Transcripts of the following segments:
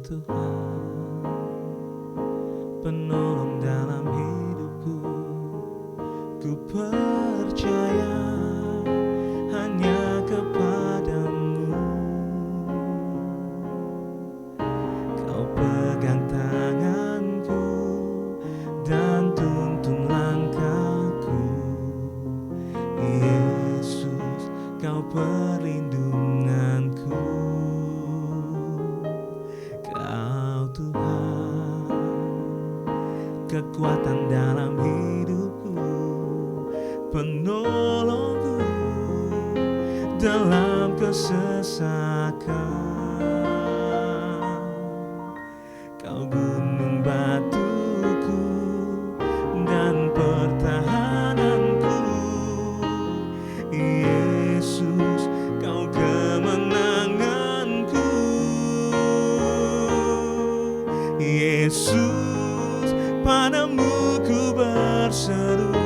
Tuhan, penolong dalam hidupku. Ku percaya hanya kepadamu. Kau pegang tanganku dan tuntun langkahku. Yesus, kau perlindunganku. Kau Tuhan, kekuatan dalam hidupku, penolongku dalam kesesakan. Kau gunung batuku dan pertahananku. Yesus, kau kemenanganku. Yesus, padamu ku berseru.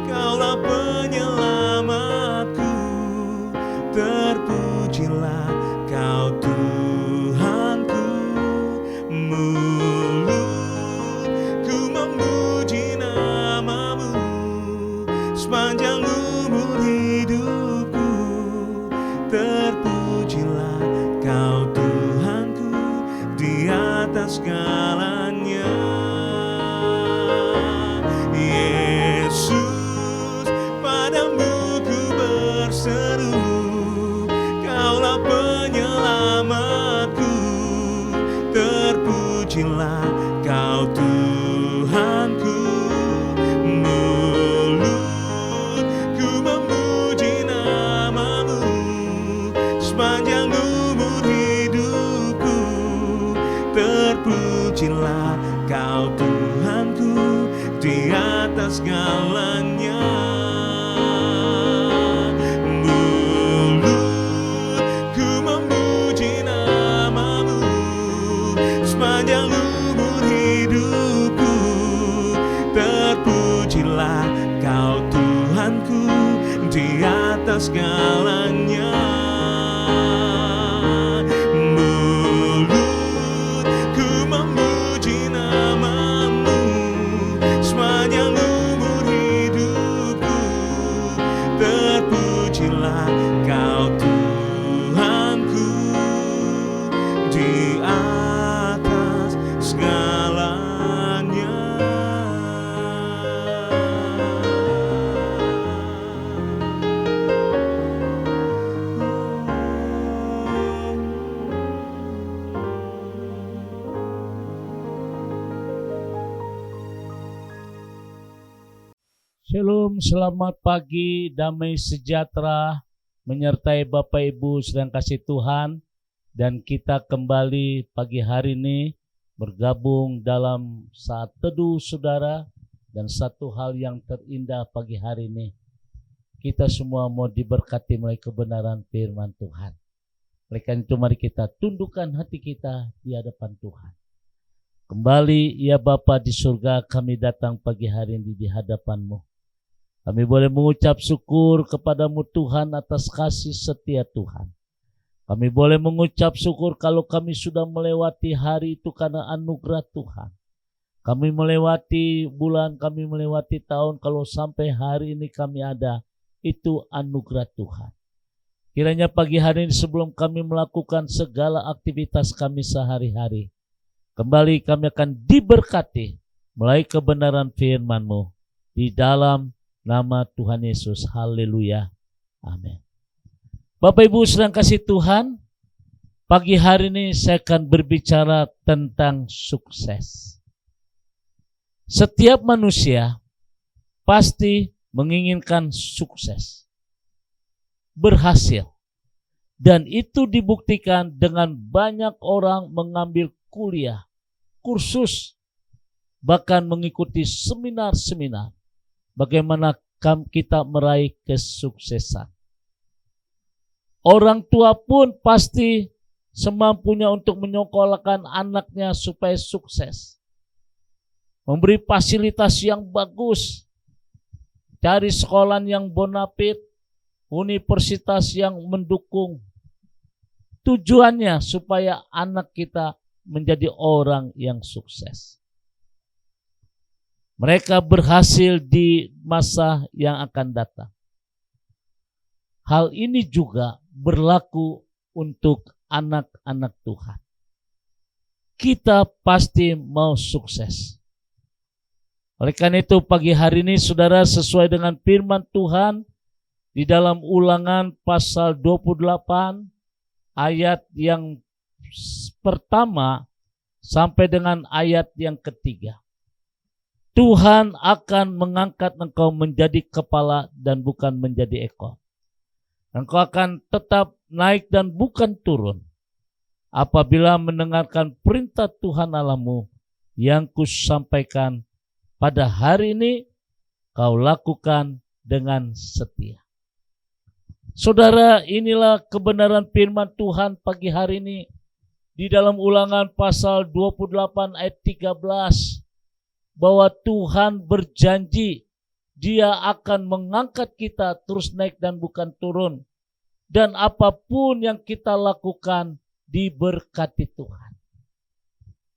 Kaulah penyelamatku. Terpujilah kau Tuhanku. Mulutku memuji namamu sepanjang umur hidupku. Terpujilah kau Tuhanku di atas segalanya. Yesus, padamu ku berseru. Kaulah penyelamatku. Terpujilah kau Tuhanku. Mulutku memuji namamu sepanjang umur hidupku. Terpujilah kau Tuhanku di atas segalanya. Mulutku memuji namamu sepanjang umur hidupku. Terpujilah kau Tuhanku di atas segalanya. Mulutku memuji namamu sepanjang umur hidupku. Terpujilah kau Tuhanku di atas segalanya. Shalom, selamat pagi, damai sejahtera menyertai Bapak Ibu sedang kasih Tuhan. Dan kita kembali pagi hari ini bergabung dalam saat teduh saudara. Dan satu hal yang terindah pagi hari ini, kita semua mau diberkati melalui kebenaran firman Tuhan. Oleh karena itu mari kita tundukkan hati kita di hadapan Tuhan. Kembali ya Bapa di surga, kami datang pagi hari ini di hadapan-Mu. Kami boleh mengucap syukur kepadamu Tuhan atas kasih setia Tuhan. Kami boleh mengucap syukur kalau kami sudah melewati hari itu karena anugerah Tuhan. Kami melewati bulan, kami melewati tahun, kalau sampai hari ini kami ada, itu anugerah Tuhan. Kiranya pagi hari ini sebelum kami melakukan segala aktivitas kami sehari-hari, kembali kami akan diberkati melalui kebenaran firman-Mu di dalam nama Tuhan Yesus. Haleluya. Amin. Bapak Ibu sedang kasih Tuhan, pagi hari ini saya akan berbicara tentang sukses. Setiap manusia pasti menginginkan sukses, berhasil. Dan itu dibuktikan dengan banyak orang mengambil kuliah, kursus, bahkan mengikuti seminar-seminar. Bagaimana kita meraih kesuksesan. Orang tua pun pasti semampunya untuk menyekolahkan anaknya supaya sukses. Memberi fasilitas yang bagus. Cari sekolah yang bonafit, universitas yang mendukung. tujuannya supaya anak kita menjadi orang yang sukses. Mereka berhasil di masa yang akan datang. Hal ini juga berlaku untuk anak-anak Tuhan. Kita pasti mau sukses. Oleh karena itu pagi hari ini saudara, sesuai dengan firman Tuhan di dalam Ulangan pasal 28 ayat yang pertama sampai dengan ayat yang ketiga. Tuhan akan mengangkat engkau menjadi kepala dan bukan menjadi ekor. Engkau akan tetap naik dan bukan turun apabila mendengarkan perintah Tuhan Allahmu yang kusampaikan pada hari ini, kau lakukan dengan setia. Saudara, inilah kebenaran firman Tuhan pagi hari ini di dalam Ulangan pasal 28 ayat 13, bahwa Tuhan berjanji Dia akan mengangkat kita terus naik dan bukan turun, dan apapun yang kita lakukan diberkati Tuhan.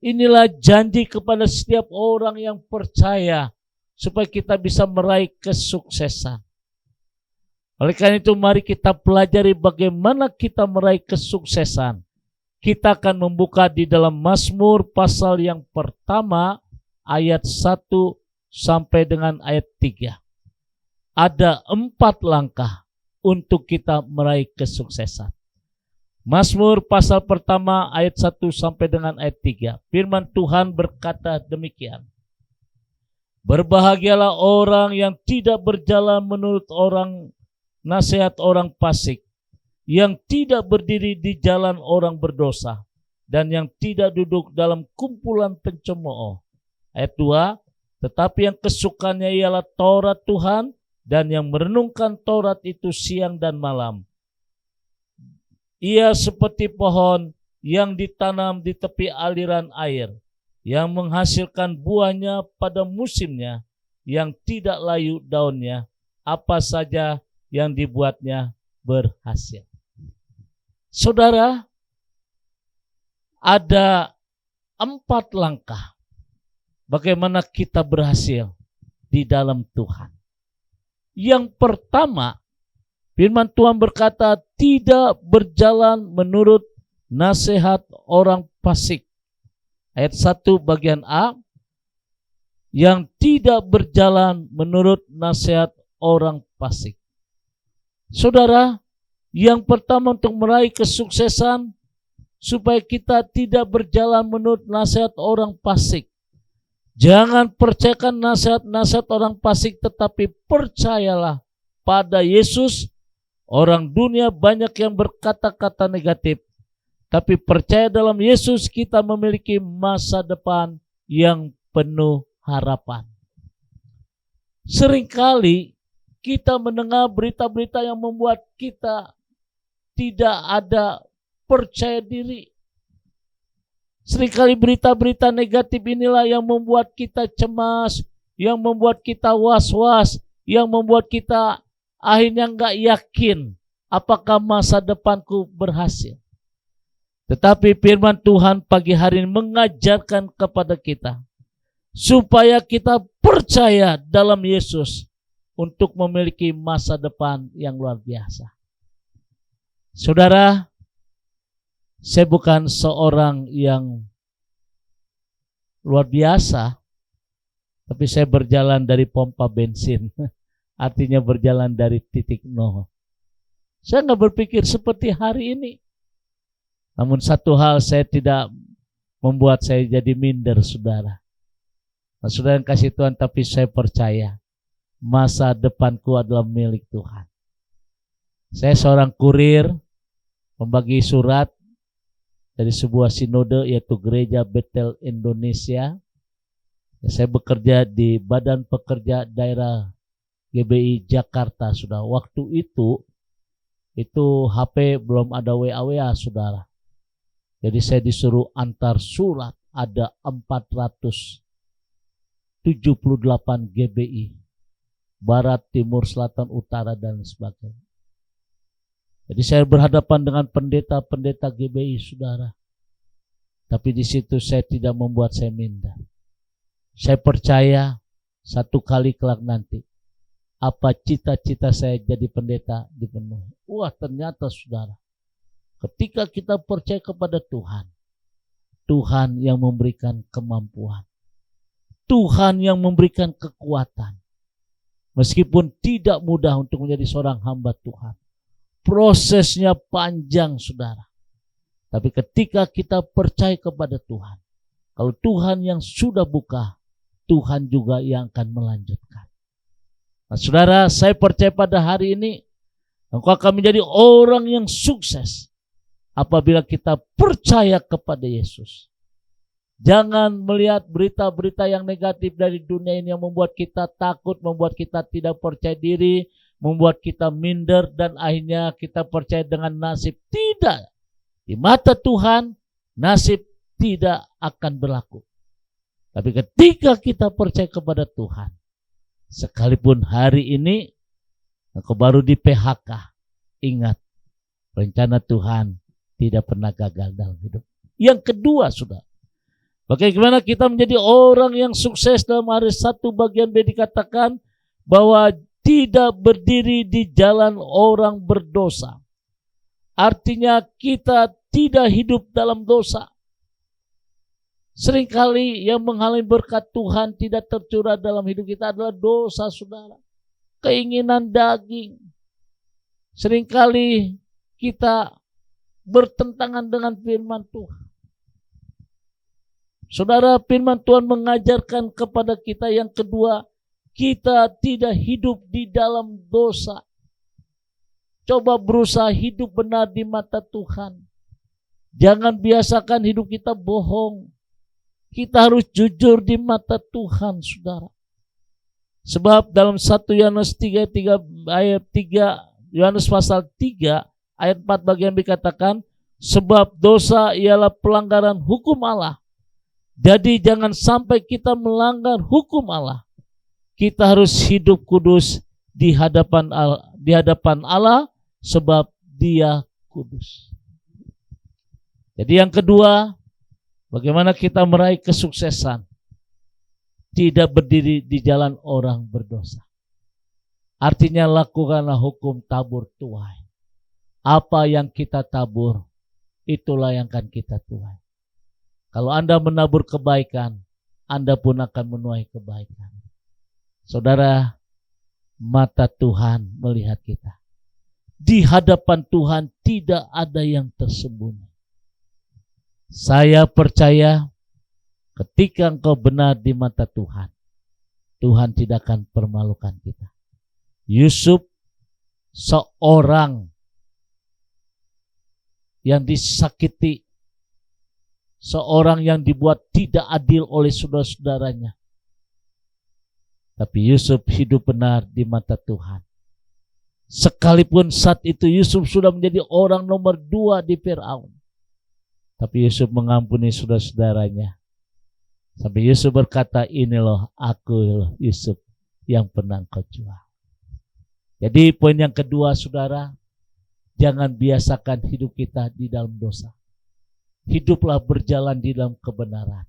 Inilah janji kepada setiap orang yang percaya supaya kita bisa meraih kesuksesan. Oleh karena itu mari kita pelajari bagaimana kita meraih kesuksesan. Kita akan membuka di dalam Mazmur pasal yang pertama ayat 1 sampai dengan ayat 3. Ada 4 langkah untuk kita meraih kesuksesan. Mazmur pasal pertama ayat 1 sampai dengan ayat 3. Firman Tuhan berkata demikian. Berbahagialah orang yang tidak berjalan menurut nasihat orang fasik, yang tidak berdiri di jalan orang berdosa, dan yang tidak duduk dalam kumpulan pencemooh. Ayat 2, tetapi yang kesukaannya ialah Taurat Tuhan, dan yang merenungkan Taurat itu siang dan malam. Ia seperti pohon yang ditanam di tepi aliran air, yang menghasilkan buahnya pada musimnya, yang tidak layu daunnya, apa saja yang dibuatnya berhasil. Saudara, ada 4 langkah bagaimana kita berhasil di dalam Tuhan. Yang pertama, firman Tuhan berkata, tidak berjalan menurut nasihat orang fasik. Ayat 1 bagian A, yang tidak berjalan menurut nasihat orang fasik. Saudara, yang pertama untuk meraih kesuksesan, supaya kita tidak berjalan menurut nasihat orang fasik. Jangan percayakan nasihat-nasihat orang fasik, tetapi percayalah pada Yesus. Orang dunia banyak yang berkata-kata negatif, tapi percaya dalam Yesus kita memiliki masa depan yang penuh harapan. Seringkali kita mendengar berita-berita yang membuat kita tidak ada percaya diri. Seringkali berita-berita negatif inilah yang membuat kita cemas, yang membuat kita was-was, yang membuat kita akhirnya enggak yakin apakah masa depanku berhasil. Tetapi firman Tuhan pagi hari ini mengajarkan kepada kita supaya kita percaya dalam Yesus untuk memiliki masa depan yang luar biasa. Saudara, saya bukan seorang yang luar biasa, tapi saya berjalan dari pompa bensin. Artinya berjalan dari titik nol. Saya nggak berpikir seperti hari ini. Namun satu hal saya tidak membuat saya jadi minder, saudara. Nah, saudara yang kasih Tuhan, tapi saya percaya masa depanku adalah milik Tuhan. Saya seorang kurir, membagi surat dari sebuah sinode yaitu Gereja Betel Indonesia. Saya bekerja di Badan Pekerja Daerah GBI Jakarta, saudara. Waktu itu HP belum ada WA, saudara. Jadi saya disuruh antar surat, ada 478 GBI. Barat, timur, selatan, utara, dan sebagainya. Jadi saya berhadapan dengan pendeta-pendeta GBI, saudara. Tapi di situ saya tidak membuat saya minder. Saya percaya satu kali kelak nanti, apa cita-cita saya jadi pendeta dipenuhi. Wah, ternyata saudara, ketika kita percaya kepada Tuhan, Tuhan yang memberikan kemampuan, Tuhan yang memberikan kekuatan. Meskipun tidak mudah untuk menjadi seorang hamba Tuhan, prosesnya panjang, saudara. Tapi ketika kita percaya kepada Tuhan, kalau Tuhan yang sudah buka, Tuhan juga yang akan melanjutkan. Nah, saudara, saya percaya pada hari ini engkau akan menjadi orang yang sukses apabila kita percaya kepada Yesus. Jangan melihat berita-berita yang negatif dari dunia ini yang membuat kita takut, membuat kita tidak percaya diri, membuat kita minder, dan akhirnya kita percaya dengan nasib. Tidak. Di mata Tuhan, nasib tidak akan berlaku. Tapi ketika kita percaya kepada Tuhan, sekalipun hari ini engkau baru di PHK, ingat, rencana Tuhan tidak pernah gagal dalam hidup. Yang kedua, saudara, bagaimana kita menjadi orang yang sukses dalam hari 1 bagian B dikatakan bahwa tidak berdiri di jalan orang berdosa. Artinya kita tidak hidup dalam dosa. Seringkali yang menghalangi berkat Tuhan tidak tercurah dalam hidup kita adalah dosa, saudara. Keinginan daging. Seringkali kita bertentangan dengan firman Tuhan. Saudara, firman Tuhan mengajarkan kepada kita yang kedua, kita tidak hidup di dalam dosa. Coba berusaha hidup benar di mata Tuhan. Jangan biasakan hidup kita bohong. Kita harus jujur di mata Tuhan, saudara. Sebab dalam 1 Yohanes 3 ayat 3, Yohanes pasal 3 ayat 4 bagian dikatakan, sebab dosa ialah pelanggaran hukum Allah. Jadi jangan sampai kita melanggar hukum Allah. Kita harus hidup kudus di hadapan Allah sebab Dia kudus. Jadi yang kedua, bagaimana kita meraih kesuksesan? Tidak berdiri di jalan orang berdosa. Artinya lakukanlah hukum tabur tuai. Apa yang kita tabur, itulah yang akan kita tuai. Kalau Anda menabur kebaikan, Anda pun akan menuai kebaikan. Saudara, mata Tuhan melihat kita. Di hadapan Tuhan tidak ada yang tersembunyi. Saya percaya ketika engkau benar di mata Tuhan, Tuhan tidak akan permalukan kita. Yusuf seorang yang disakiti, seorang yang dibuat tidak adil oleh saudara-saudaranya. Tapi Yusuf hidup benar di mata Tuhan. Sekalipun saat itu Yusuf sudah menjadi orang nomor 2 di Firaun. Tapi Yusuf mengampuni saudara-saudaranya. Sampai Yusuf berkata, ini loh aku loh Yusuf yang pernah kau jual. Jadi poin yang kedua, saudara, jangan biasakan hidup kita di dalam dosa. Hiduplah berjalan di dalam kebenaran.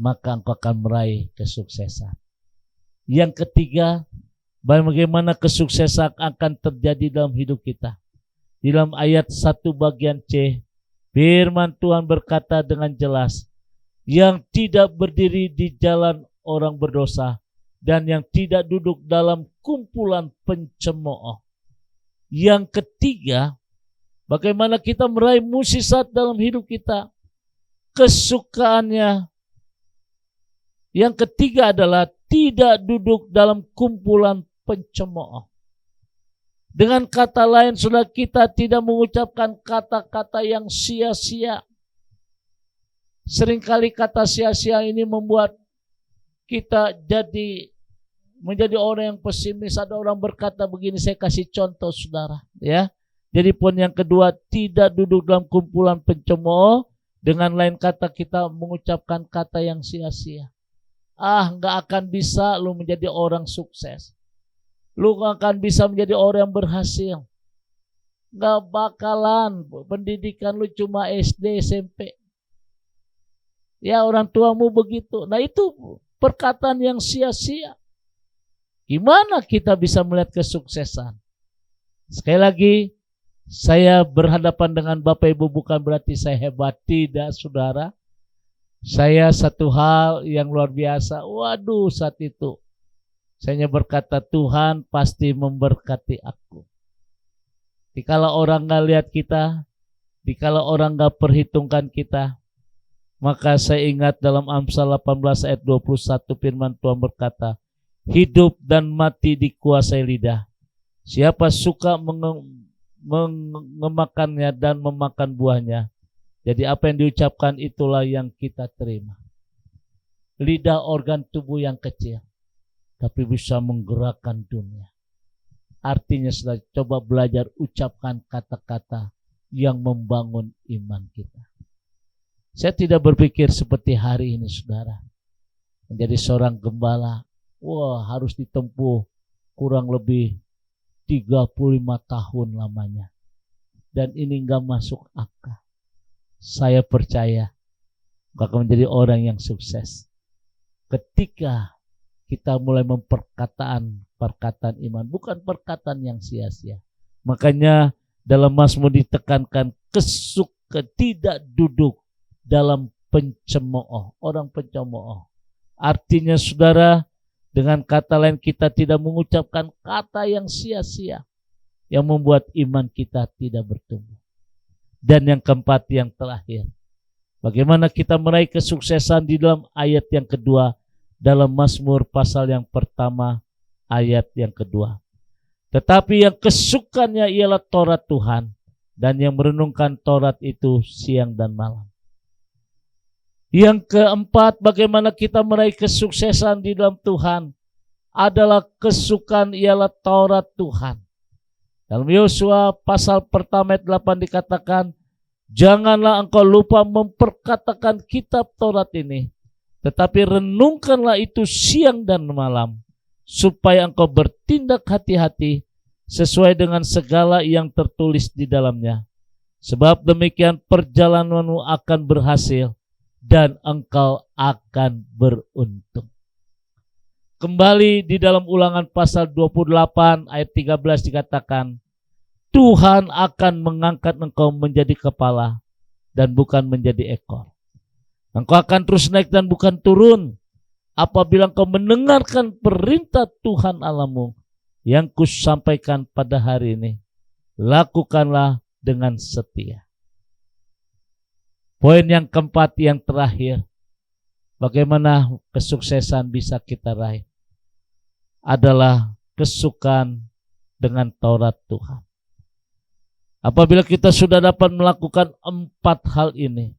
Maka engkau akan meraih kesuksesan. Yang ketiga, bagaimana kesuksesan akan terjadi dalam hidup kita. Di dalam ayat 1 bagian C, firman Tuhan berkata dengan jelas, yang tidak berdiri di jalan orang berdosa dan yang tidak duduk dalam kumpulan pencemooh. Yang ketiga, bagaimana kita meraih mukjizat dalam hidup kita. Kesukaannya. Yang ketiga adalah tidak duduk dalam kumpulan pencemooh. Dengan kata lain, saudara, kita tidak mengucapkan kata-kata yang sia-sia. Seringkali kata sia-sia ini membuat kita menjadi orang yang pesimis. Ada orang berkata begini, saya kasih contoh, saudara, ya. Jadi poin yang kedua, tidak duduk dalam kumpulan pencemooh. Dengan lain kata, kita mengucapkan kata yang sia-sia. Nggak akan bisa lu menjadi orang sukses. Lu gak akan bisa menjadi orang yang berhasil. Nggak bakalan. Pendidikan lu cuma SD, SMP. Ya orang tuamu begitu. Nah itu perkataan yang sia-sia. Gimana kita bisa melihat kesuksesan? Sekali lagi, saya berhadapan dengan Bapak Ibu bukan berarti saya hebat. Tidak, saudara. Saya satu hal yang luar biasa. Waduh, saat itu saya berkata, Tuhan pasti memberkati aku. Dikala orang gak lihat kita, dikala orang gak perhitungkan kita, maka saya ingat dalam Amsal 18 ayat 21 firman Tuhan berkata, hidup dan mati dikuasai lidah. Siapa suka memakannya dan memakan buahnya, jadi apa yang diucapkan itulah yang kita terima. Lidah organ tubuh yang kecil, tapi bisa menggerakkan dunia. Artinya sudah coba belajar ucapkan kata-kata yang membangun iman kita. Saya tidak berpikir seperti hari ini, saudara. Menjadi seorang gembala, wah harus ditempuh kurang lebih 35 tahun lamanya. Dan ini enggak masuk akal. Saya percaya akan menjadi orang yang sukses ketika kita mulai perkataan iman, bukan perkataan yang sia-sia. Makanya dalam Mazmur ditekankan tidak duduk dalam pencemooh, orang pencemooh. Artinya saudara, dengan kata lain kita tidak mengucapkan kata yang sia-sia yang membuat iman kita tidak bertumbuh. Dan yang keempat, yang terakhir, bagaimana kita meraih kesuksesan di dalam ayat yang kedua dalam Mazmur pasal yang pertama ayat yang kedua. Tetapi yang kesukaannya ialah Taurat Tuhan, dan yang merenungkan Taurat itu siang dan malam. Yang keempat, bagaimana kita meraih kesuksesan di dalam Tuhan adalah kesukaan ialah Taurat Tuhan. Dalam Yosua pasal pertama ayat 8 dikatakan, janganlah engkau lupa memperkatakan kitab Taurat ini, tetapi renungkanlah itu siang dan malam, supaya engkau bertindak hati-hati sesuai dengan segala yang tertulis di dalamnya. Sebab demikian perjalananmu akan berhasil dan engkau akan beruntung. Kembali di dalam Ulangan pasal 28 ayat 13 dikatakan, Tuhan akan mengangkat engkau menjadi kepala dan bukan menjadi ekor. Engkau akan terus naik dan bukan turun apabila engkau mendengarkan perintah Tuhan Allahmu yang kusampaikan pada hari ini. Lakukanlah dengan setia. Poin yang keempat, yang terakhir, bagaimana kesuksesan bisa kita raih adalah kesukaan dengan Taurat Tuhan. Apabila kita sudah dapat melakukan 4 hal ini,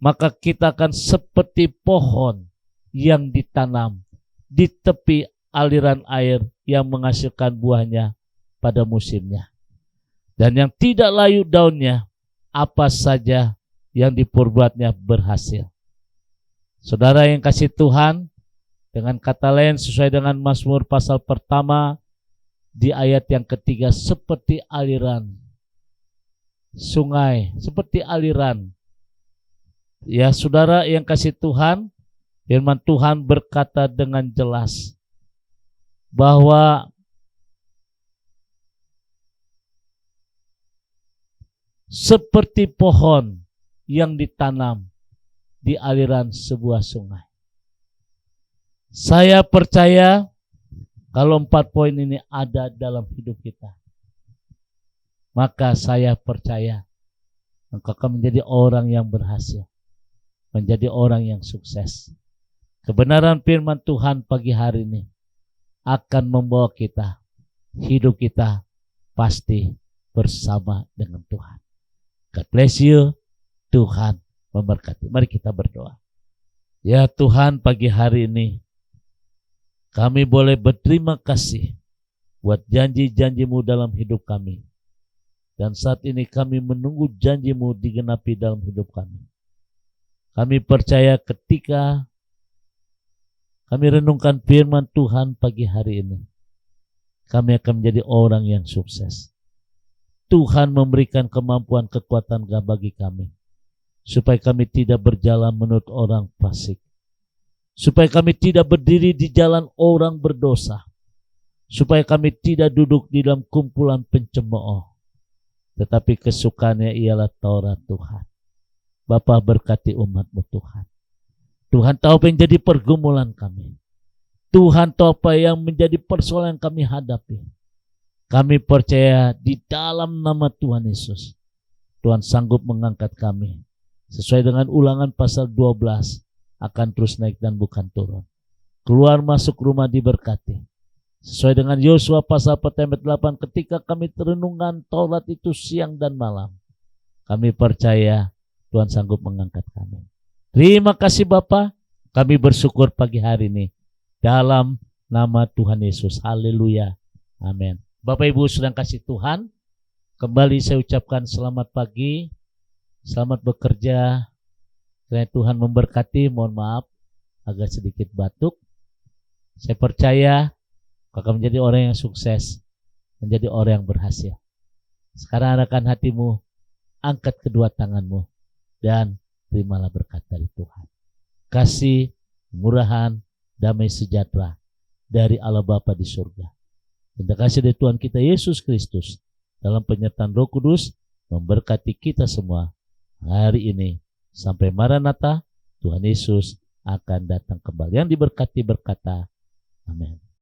maka kita akan seperti pohon yang ditanam di tepi aliran air yang menghasilkan buahnya pada musimnya. Dan yang tidak layu daunnya, apa saja yang diperbuatnya berhasil. Saudara yang kasih Tuhan, dengan kata lain sesuai dengan Mazmur pasal pertama di ayat yang ketiga, seperti aliran sungai, seperti aliran. Ya saudara yang kasih Tuhan, firman Tuhan berkata dengan jelas bahwa seperti pohon yang ditanam di aliran sebuah sungai. Saya percaya kalau 4 poin ini ada dalam hidup kita, maka saya percaya engkau akan menjadi orang yang berhasil, menjadi orang yang sukses. Kebenaran firman Tuhan pagi hari ini akan membawa kita, hidup kita pasti bersama dengan Tuhan. God bless you. Tuhan memberkati. Mari kita berdoa. Ya Tuhan, pagi hari ini kami boleh berterima kasih buat janji-janji-Mu dalam hidup kami. Dan saat ini kami menunggu janji-Mu digenapi dalam hidup kami. Kami percaya ketika kami renungkan firman Tuhan pagi hari ini, kami akan menjadi orang yang sukses. Tuhan memberikan kemampuan kekuatan bagi kami, supaya kami tidak berjalan menurut orang fasik, supaya kami tidak berdiri di jalan orang berdosa, supaya kami tidak duduk di dalam kumpulan pencemooh, tetapi kesukaannya ialah Taurat Tuhan. Bapa, berkati umat-Mu Tuhan. Tuhan tahu apa yang jadi pergumulan kami. Tuhan tahu apa yang menjadi persoalan yang kami hadapi. Kami percaya di dalam nama Tuhan Yesus, Tuhan sanggup mengangkat kami. Sesuai dengan Ulangan pasal 12, akan terus naik dan bukan turun. Keluar masuk rumah diberkati. Sesuai dengan Yosua pasal 8, ketika kami terenungkan Taurat itu siang dan malam, kami percaya Tuhan sanggup mengangkat kami. Terima kasih Bapa, kami bersyukur pagi hari ini dalam nama Tuhan Yesus. Haleluya. Amin. Bapak Ibu sedang kasih Tuhan, kembali saya ucapkan selamat pagi. Selamat bekerja. Kiranya Tuhan memberkati. Mohon maaf agak sedikit batuk. Saya percaya akan menjadi orang yang sukses, menjadi orang yang berhasil. Sekarang arahkan hatimu, angkat kedua tanganmu, dan terimalah berkat dari Tuhan. Kasih, murahan, damai sejahtera dari Allah Bapa di surga. Terima kasih dari Tuhan kita Yesus Kristus dalam penyertaan Roh Kudus memberkati kita semua hari ini sampai Maranatha. Tuhan Yesus akan datang kembali. Yang diberkati berkata, amin.